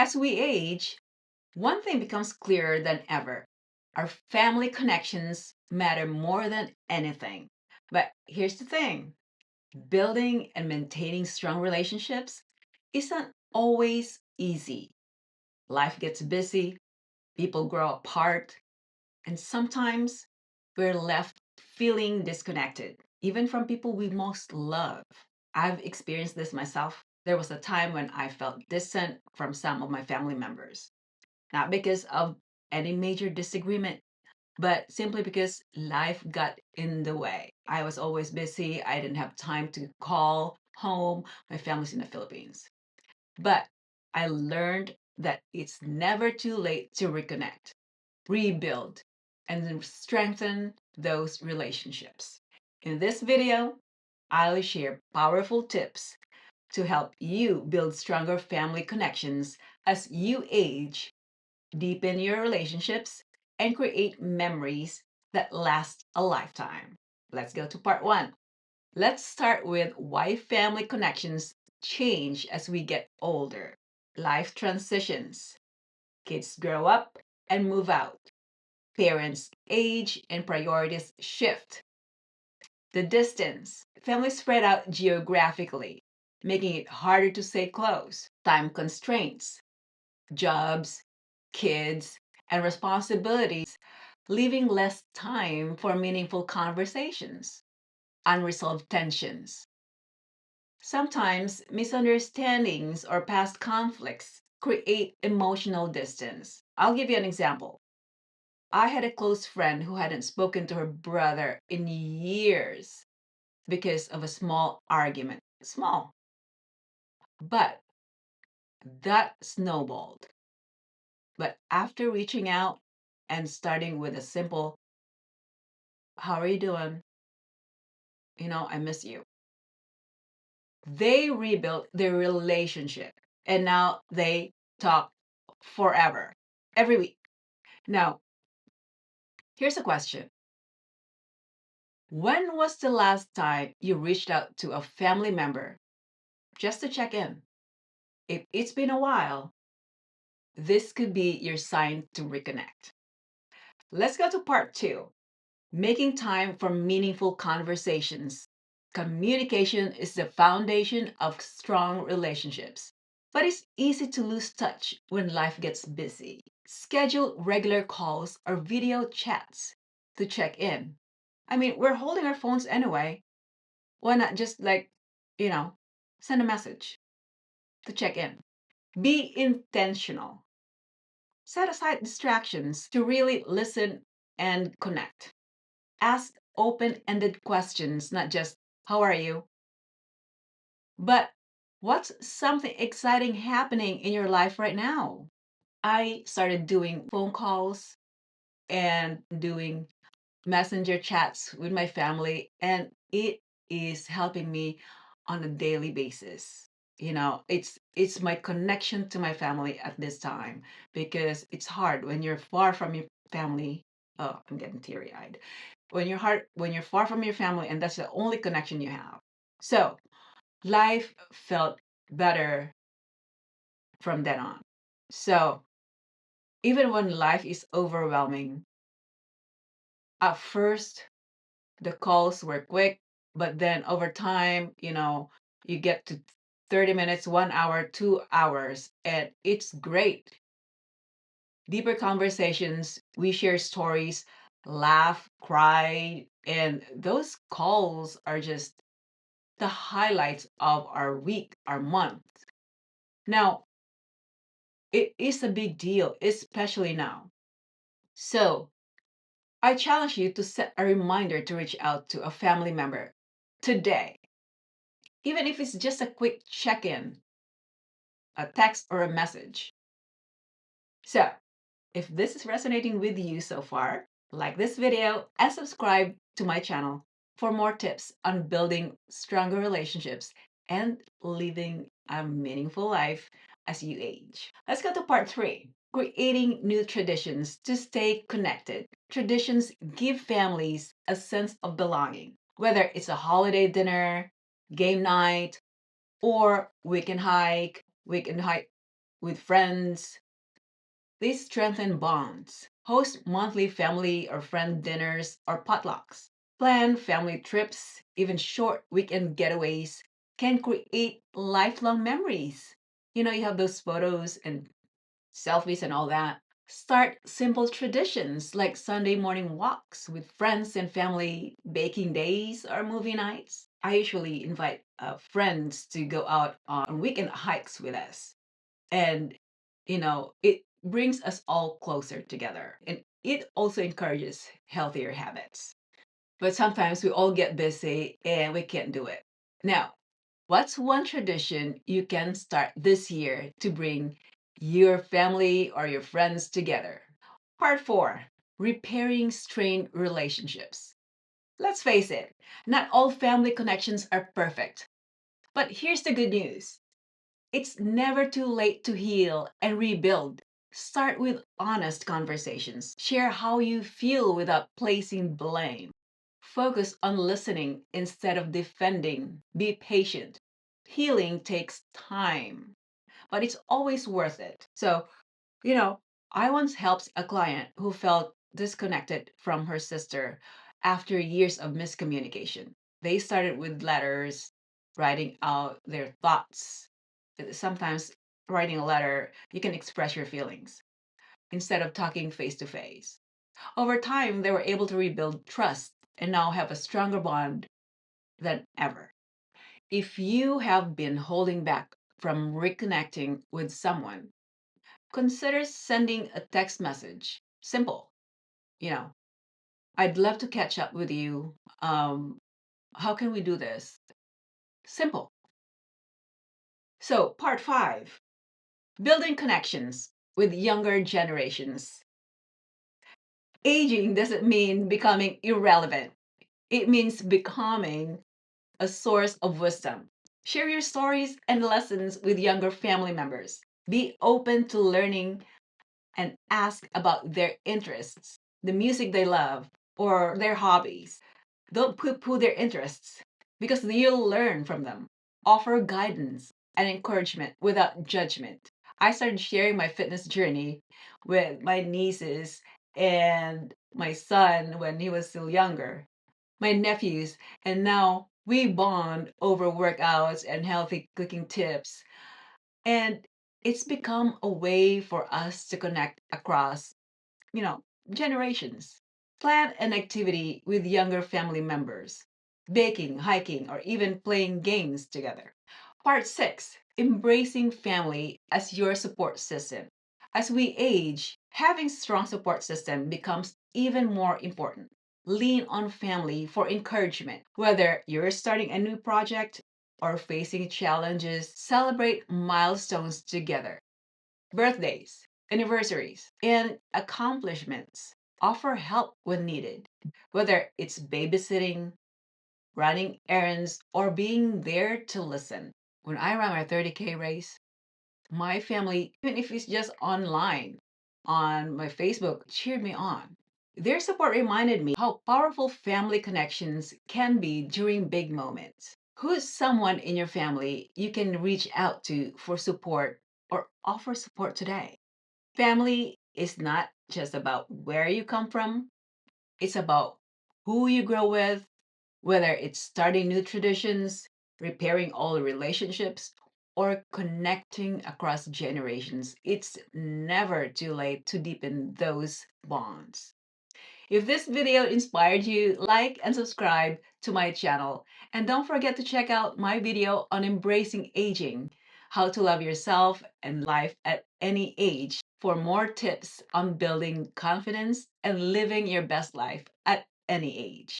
As we age, one thing becomes clearer than ever. Our family connections matter more than anything. But here's the thing, building and maintaining strong relationships isn't always easy. Life gets busy, people grow apart, and sometimes we're left feeling disconnected, even from people we most love. I've experienced this myself. There was a time when I felt distant from some of my family members, not because of any major disagreement, but simply because life got in the way. I was always busy. I didn't have time to call home. My family's in the Philippines. But I learned that it's never too late to reconnect, rebuild, and strengthen those relationships. In this video, I'll share powerful tips to help you build stronger family connections as you age, deepen your relationships, and create memories that last a lifetime. Let's go to part one. Let's start with why family connections change as we get older. Life transitions. Kids grow up and move out. Parents age and priorities shift. The distance. Families spread out geographically, making it harder to stay close. Time constraints. Jobs, kids, and responsibilities, leaving less time for meaningful conversations. Unresolved tensions. Sometimes misunderstandings or past conflicts create emotional distance. I'll give you an example. I had a close friend who hadn't spoken to her brother in years because of a small argument. Small, but that snowballed. But after reaching out and starting with a simple, how are you doing? I miss you. They rebuilt their relationship and now they talk forever, every week. Now, here's a question. When was the last time you reached out to a family member just to check in? If it's been a while, this could be your sign to reconnect. Let's go to part two, making time for meaningful conversations. Communication is the foundation of strong relationships, but it's easy to lose touch when life gets busy. Schedule regular calls or video chats to check in. I mean, we're holding our phones anyway. Why not just you know, send a message to check in? Be intentional. Set aside distractions to really listen and connect. Ask open ended questions, not just, how are you? But what's something exciting happening in your life right now? I started doing phone calls and doing messenger chats with my family, and it is helping me on a daily basis. It's my connection to my family at this time, because it's hard when you're far from your family. Oh, I'm getting teary-eyed. When you're far from your family and that's the only connection you have. So life felt better from then on. So even when life is overwhelming, at first the calls were quick, but then over time, you get to 30 minutes, 1 hour, 2 hours, and it's great. Deeper conversations, we share stories, laugh, cry, and those calls are just the highlights of our week, our month. Now, it is a big deal, especially now. So, I challenge you to set a reminder to reach out to a family member today, even if it's just a quick check in, a text, or a message. So, if this is resonating with you so far, like this video and subscribe to my channel for more tips on building stronger relationships and living a meaningful life as you age. Let's go to part three, creating new traditions to stay connected. Traditions give families a sense of belonging, whether it's a holiday dinner, game night, or weekend hike, with friends. They strengthen bonds. Host monthly family or friend dinners or potlucks. Plan family trips, even short weekend getaways can create lifelong memories. You have those photos and selfies and all that. Start simple traditions like Sunday morning walks with friends and family, baking days, or movie nights. I usually invite friends to go out on weekend hikes with us. And, it brings us all closer together. And it also encourages healthier habits. But sometimes we all get busy and we can't do it. Now, what's one tradition you can start this year to bring your family or your friends together? Part 4, repairing strained relationships. Let's face it, not all family connections are perfect. But here's the good news: it's never too late to heal and rebuild. Start with honest conversations. Share how you feel without placing blame. Focus on listening instead of defending. Be patient. Healing takes time, but it's always worth it. So, you know, I once helped a client who felt disconnected from her sister after years of miscommunication. They started with letters, writing out their thoughts. Sometimes writing a letter, you can express your feelings instead of talking face to face. Over time, they were able to rebuild trust and now have a stronger bond than ever. If you have been holding back from reconnecting with someone, consider sending a text message. Simple. You know, I'd love to catch up with you. How can we do this? Simple. So, part 5, building connections with younger generations. Aging doesn't mean becoming irrelevant, it means becoming a source of wisdom. Share your stories and lessons with younger family members. Be open to learning and ask about their interests, the music they love, or their hobbies. Don't poo poo their interests because you'll learn from them. Offer guidance and encouragement without judgment. I started sharing my fitness journey with my nieces and my son when he was still younger, my nephews, and now we bond over workouts and healthy cooking tips. And it's become a way for us to connect across, you know, generations. Plan an activity with younger family members, baking, hiking, or even playing games together. Part 6, embracing family as your support system. As we age, having strong support system becomes even more important. Lean on family for encouragement. Whether you're starting a new project or facing challenges, celebrate milestones together. Birthdays, anniversaries, and accomplishments. Offer help when needed, whether it's babysitting, running errands, or being there to listen. When I ran my 30K race, my family, even if it's just online, on my Facebook, cheered me on. Their support reminded me how powerful family connections can be during big moments. Who's someone in your family you can reach out to for support or offer support today? Family is not just about where you come from, it's about who you grow with, whether it's starting new traditions, repairing old relationships, or connecting across generations. It's never too late to deepen those bonds. If this video inspired you, like and subscribe to my channel. And don't forget to check out my video on embracing aging, how to love yourself and life at any age, for more tips on building confidence and living your best life at any age.